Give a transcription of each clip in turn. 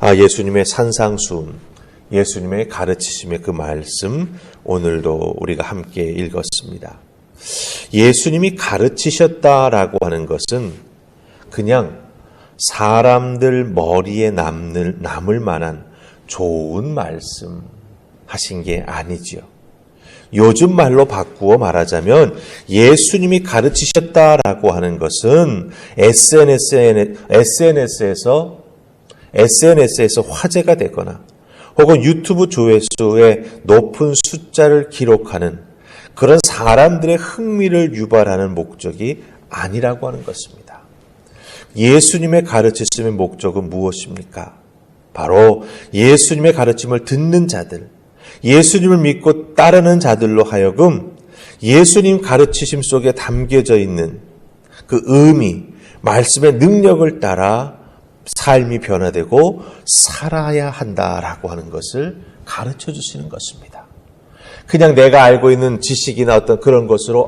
예수님의 산상수훈, 예수님의 가르치심의 그 말씀, 오늘도 우리가 함께 읽었습니다. 예수님이 가르치셨다라고 하는 것은 그냥 사람들 머리에 남을 만한 좋은 말씀 하신 게 아니지요. 요즘 말로 바꾸어 말하자면 예수님이 가르치셨다라고 하는 것은 SNS에서 화제가 되거나 혹은 유튜브 조회수의 높은 숫자를 기록하는 그런 사람들의 흥미를 유발하는 목적이 아니라고 하는 것입니다. 예수님의 가르치심의 목적은 무엇입니까? 바로 예수님의 가르침을 듣는 자들, 예수님을 믿고 따르는 자들로 하여금 예수님 가르치심 속에 담겨져 있는 그 의미, 말씀의 능력을 따라 삶이 변화되고 살아야 한다라고 하는 것을 가르쳐 주시는 것입니다. 그냥 내가 알고 있는 지식이나 어떤 그런 것으로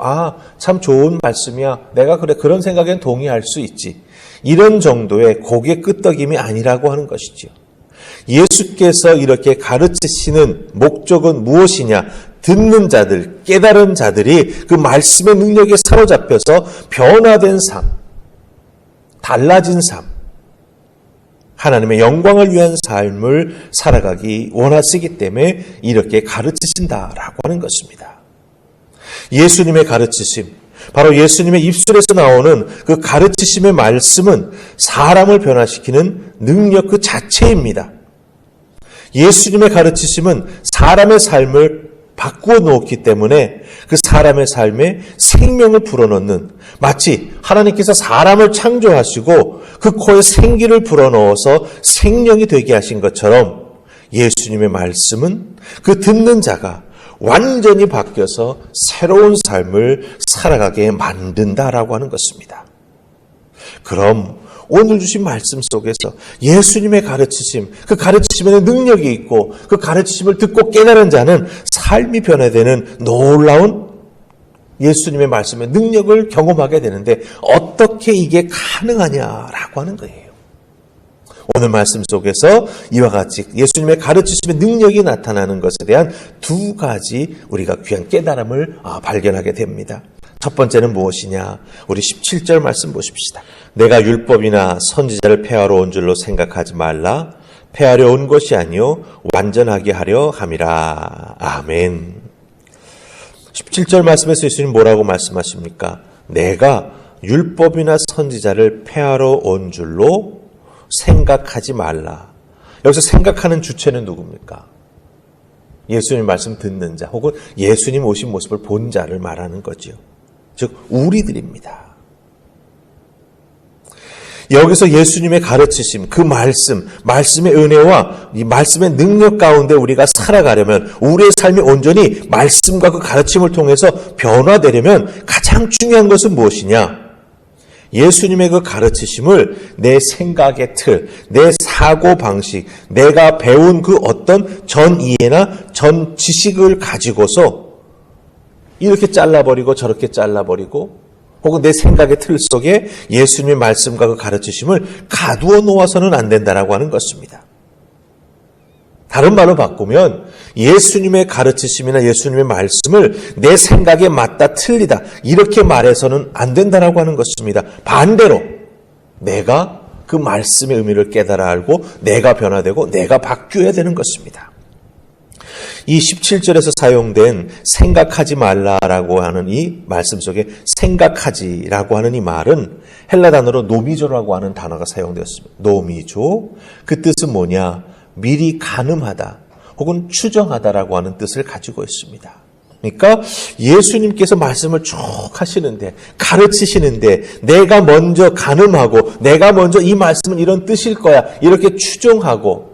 참 좋은 말씀이야. 내가 그런 생각엔 동의할 수 있지. 이런 정도의 고개 끄덕임이 아니라고 하는 것이죠. 예수께서 이렇게 가르치시는 목적은 무엇이냐? 듣는 자들, 깨달은 자들이 그 말씀의 능력에 사로잡혀서 변화된 삶, 달라진 삶, 하나님의 영광을 위한 삶을 살아가기 원하시기 때문에 이렇게 가르치신다라고 하는 것입니다. 예수님의 가르치심, 바로 예수님의 입술에서 나오는 그 가르치심의 말씀은 사람을 변화시키는 능력 그 자체입니다. 예수님의 가르치심은 사람의 삶을 바꾸어 놓기 때문에 그 사람의 삶에 생명을 불어넣는, 마치 하나님께서 사람을 창조하시고 그 코에 생기를 불어넣어서 생명이 되게 하신 것처럼 예수님의 말씀은 그 듣는 자가 완전히 바뀌어서 새로운 삶을 살아가게 만든다라고 하는 것입니다. 그럼 오늘 주신 말씀 속에서 예수님의 가르치심, 그 가르치심에는 능력이 있고 그 가르치심을 듣고 깨달은 자는 삶이 변화되는 놀라운 예수님의 말씀의 능력을 경험하게 되는데 어떻게 이게 가능하냐라고 하는 거예요. 오늘 말씀 속에서 이와 같이 예수님의 가르치심의 능력이 나타나는 것에 대한 두 가지 우리가 귀한 깨달음을 발견하게 됩니다. 첫 번째는 무엇이냐? 우리 17절 말씀 보십시다. 내가 율법이나 선지자를 폐하러 온 줄로 생각하지 말라. 폐하려 온 것이 아니요 완전하게 하려 함이라. 아멘. 17절 말씀에서 예수님 뭐라고 말씀하십니까? 내가 율법이나 선지자를 폐하러 온 줄로 생각하지 말라. 여기서 생각하는 주체는 누굽니까? 예수님 말씀 듣는 자 혹은 예수님 오신 모습을 본 자를 말하는 거죠. 즉 우리들입니다. 여기서 예수님의 가르치심, 그 말씀의 은혜와 이 말씀의 능력 가운데 우리가 살아가려면, 우리의 삶이 온전히 말씀과 그 가르침을 통해서 변화되려면 가장 중요한 것은 무엇이냐? 예수님의 그 가르치심을 내 생각의 틀, 내 사고 방식, 내가 배운 그 어떤 전 이해나 전 지식을 가지고서 이렇게 잘라버리고 저렇게 잘라버리고 혹은 내 생각의 틀 속에 예수님의 말씀과 그 가르치심을 가두어 놓아서는 안 된다라고 하는 것입니다. 다른 말로 바꾸면 예수님의 가르치심이나 예수님의 말씀을 내 생각에 맞다 틀리다 이렇게 말해서는 안 된다라고 하는 것입니다. 반대로 내가 그 말씀의 의미를 깨달아 알고 내가 변화되고 내가 바뀌어야 되는 것입니다. 이 17절에서 사용된 생각하지 말라라고 하는 이 말씀 속에 생각하지라고 하는 이 말은 헬라 단어로 노미조라고 하는 단어가 사용되었습니다. 노미조, 그 뜻은 뭐냐? 미리 가늠하다 혹은 추정하다라고 하는 뜻을 가지고 있습니다. 그러니까 예수님께서 말씀을 쭉 하시는데 가르치시는데 내가 먼저 가늠하고 내가 먼저 이 말씀은 이런 뜻일 거야 이렇게 추정하고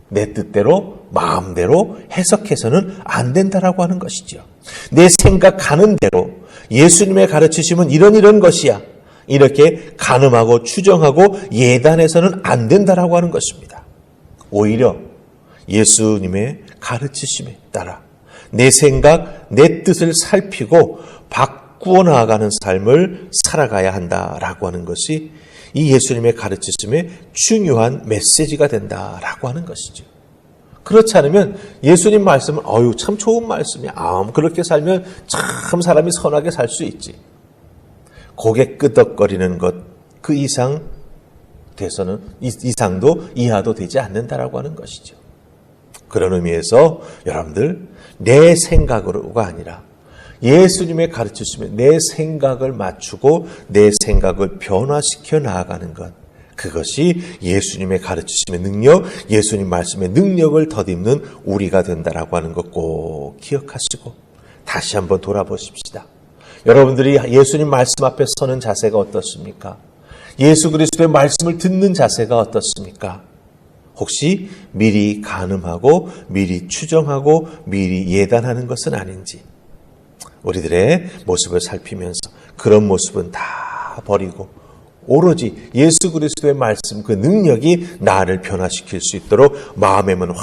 내 뜻대로 마음대로 해석해서는 안 된다라고 하는 것이죠. 내 생각하는 대로 예수님의 가르치심은 이런 것이야 이렇게 가늠하고 추정하고 예단해서는 안 된다라고 하는 것입니다. 오히려 예수님의 가르치심에 따라 내 생각, 내 뜻을 살피고 바꾸어 나아가는 삶을 살아가야 한다라고 하는 것이 이 예수님의 가르치심의 중요한 메시지가 된다라고 하는 것이죠. 그렇지 않으면 예수님 말씀은 참 좋은 말씀이야. 그렇게 살면 참 사람이 선하게 살 수 있지. 고개 끄덕거리는 것 그 이상 돼서는 이상도 이하도 되지 않는다라고 하는 것이죠. 그런 의미에서 여러분들 내 생각으로가 아니라 예수님의 가르치심에 내 생각을 맞추고 내 생각을 변화시켜 나아가는 것, 그것이 예수님의 가르치심의 능력, 예수님 말씀의 능력을 덧입는 우리가 된다라고 하는 것 꼭 기억하시고 다시 한번 돌아보십시다. 여러분들이 예수님 말씀 앞에 서는 자세가 어떻습니까? 예수 그리스도의 말씀을 듣는 자세가 어떻습니까? 혹시 미리 가늠하고 미리 추정하고 미리 예단하는 것은 아닌지 우리들의 모습을 살피면서 그런 모습은 다 버리고 오로지 예수 그리스도의 말씀 그 능력이 나를 변화시킬 수 있도록 마음의 문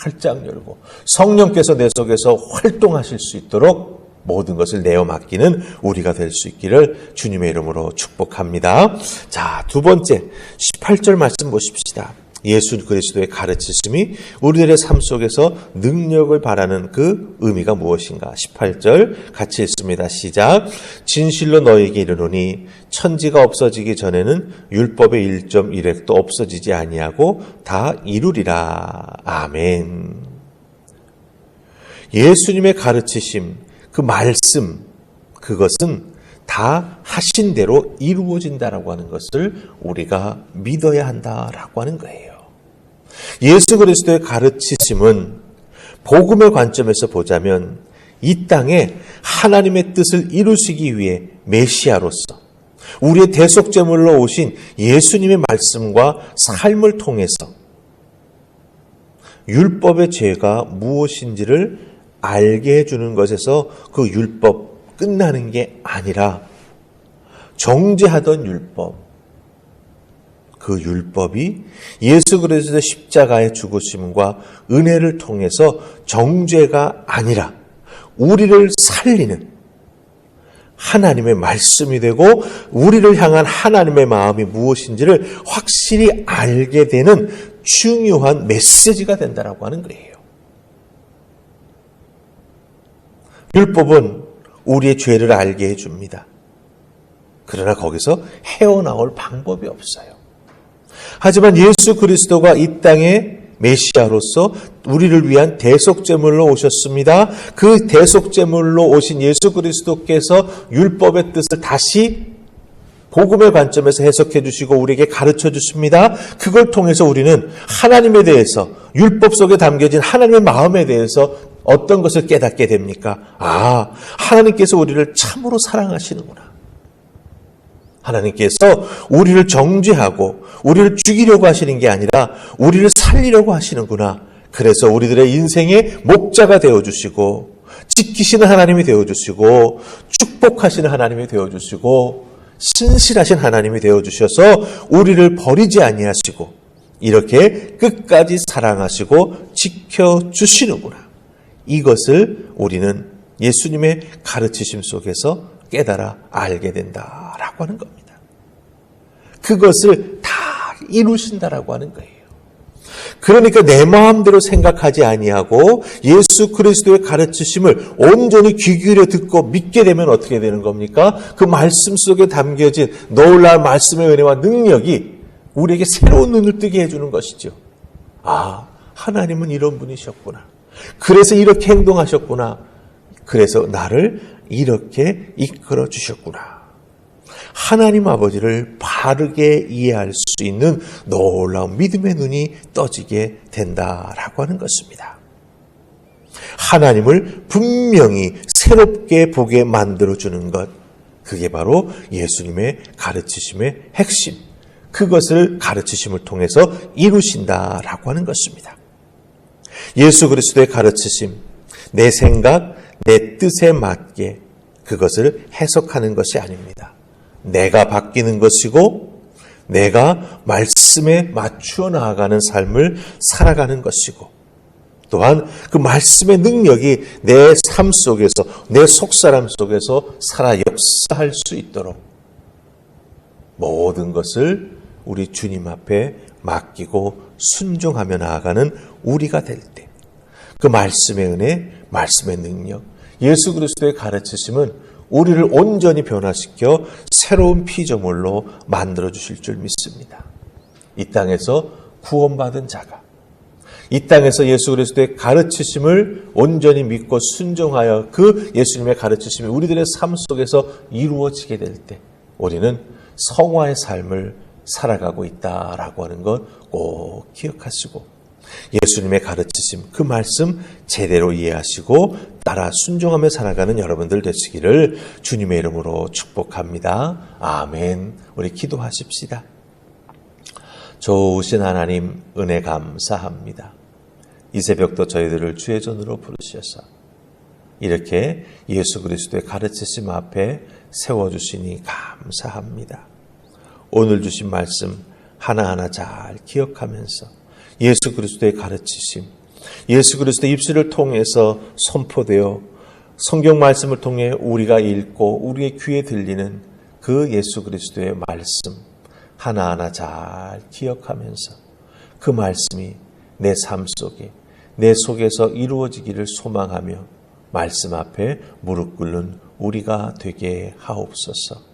활짝 열고 성령께서 내 속에서 활동하실 수 있도록 모든 것을 내어 맡기는 우리가 될 수 있기를 주님의 이름으로 축복합니다. 자, 두 번째 18절 말씀 보십시다. 예수 그리스도의 가르치심이 우리들의 삶 속에서 능력을 발하는 그 의미가 무엇인가? 18절 같이 읽습니다. 시작. 진실로 너에게 이르노니 천지가 없어지기 전에는 율법의 1.1획도 없어지지 아니하고 다 이루리라. 아멘. 예수님의 가르치심, 그 말씀, 그것은 다 하신 대로 이루어진다라고 하는 것을 우리가 믿어야 한다라고 하는 거예요. 예수 그리스도의 가르치심은 복음의 관점에서 보자면 이 땅에 하나님의 뜻을 이루시기 위해 메시아로서 우리의 대속제물로 오신 예수님의 말씀과 삶을 통해서 율법의 죄가 무엇인지를 알게 해주는 것에서 그 율법 끝나는 게 아니라 정죄하던 율법, 그 율법이 예수 그리스도의 십자가의 죽으심과 은혜를 통해서 정죄가 아니라 우리를 살리는 하나님의 말씀이 되고 우리를 향한 하나님의 마음이 무엇인지를 확실히 알게 되는 중요한 메시지가 된다라고 하는 거예요. 율법은 우리의 죄를 알게 해줍니다. 그러나 거기서 헤어나올 방법이 없어요. 하지만 예수 그리스도가 이 땅에 메시아로서 우리를 위한 대속제물로 오셨습니다. 그 대속제물로 오신 예수 그리스도께서 율법의 뜻을 다시 복음의 관점에서 해석해 주시고 우리에게 가르쳐 주십니다. 그걸 통해서 우리는 하나님에 대해서 율법 속에 담겨진 하나님의 마음에 대해서 어떤 것을 깨닫게 됩니까? 하나님께서 우리를 참으로 사랑하시는구나. 하나님께서 우리를 정죄하고 우리를 죽이려고 하시는 게 아니라 우리를 살리려고 하시는구나. 그래서 우리들의 인생의 목자가 되어주시고 지키시는 하나님이 되어주시고 축복하시는 하나님이 되어주시고 신실하신 하나님이 되어주셔서 우리를 버리지 아니하시고 이렇게 끝까지 사랑하시고 지켜주시는구나. 이것을 우리는 예수님의 가르치심 속에서 깨달아 알게 된다라고 하는 겁니다. 그것을 다 이루신다라고 하는 거예요. 그러니까 내 마음대로 생각하지 아니하고 예수 그리스도의 가르치심을 온전히 귀 기울여 듣고 믿게 되면 어떻게 되는 겁니까? 그 말씀 속에 담겨진 놀라운 말씀의 은혜와 능력이 우리에게 새로운 눈을 뜨게 해주는 것이죠. 하나님은 이런 분이셨구나. 그래서 이렇게 행동하셨구나. 그래서 나를 이렇게 이끌어 주셨구나. 하나님 아버지를 바르게 이해할 수 있는 놀라운 믿음의 눈이 떠지게 된다라고 하는 것입니다. 하나님을 분명히 새롭게 보게 만들어주는 것, 그게 바로 예수님의 가르치심의 핵심, 그것을 가르치심을 통해서 이루신다라고 하는 것입니다. 예수 그리스도의 가르치심, 내 생각, 내 뜻에 맞게 그것을 해석하는 것이 아닙니다. 내가 바뀌는 것이고 내가 말씀에 맞추어 나아가는 삶을 살아가는 것이고 또한 그 말씀의 능력이 내 삶 속에서 내 속사람 속에서 살아 역사할 수 있도록 모든 것을 우리 주님 앞에 맡기고 순종하며 나아가는 우리가 될 때, 그 말씀의 은혜, 말씀의 능력, 예수 그리스도의 가르치심은 우리를 온전히 변화시켜 새로운 피조물로 만들어 주실 줄 믿습니다. 이 땅에서 구원받은 자가 이 땅에서 예수 그리스도의 가르치심을 온전히 믿고 순종하여 그 예수님의 가르치심이 우리들의 삶 속에서 이루어지게 될 때 우리는 성화의 삶을 살아가고 있다라고 하는 것 꼭 기억하시고 예수님의 가르치심, 그 말씀 제대로 이해하시고 따라 순종하며 살아가는 여러분들 되시기를 주님의 이름으로 축복합니다. 아멘. 우리 기도하십시다. 좋으신 하나님, 은혜 감사합니다. 이 새벽도 저희들을 주의 전으로 부르셔서 이렇게 예수 그리스도의 가르치심 앞에 세워주시니 감사합니다. 오늘 주신 말씀 하나하나 잘 기억하면서 예수 그리스도의 가르치심, 예수 그리스도의 입술을 통해서 선포되어 성경 말씀을 통해 우리가 읽고 우리의 귀에 들리는 그 예수 그리스도의 말씀 하나하나 잘 기억하면서 그 말씀이 내 삶 속에, 내 속에서 이루어지기를 소망하며 말씀 앞에 무릎 꿇는 우리가 되게 하옵소서.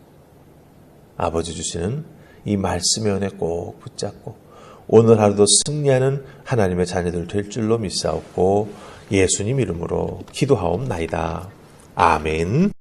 아버지 주시는 이 말씀의 은혜 꼭 붙잡고 오늘 하루도 승리하는 하나님의 자녀들 될 줄로 믿사옵고 예수님 이름으로 기도하옵나이다. 아멘.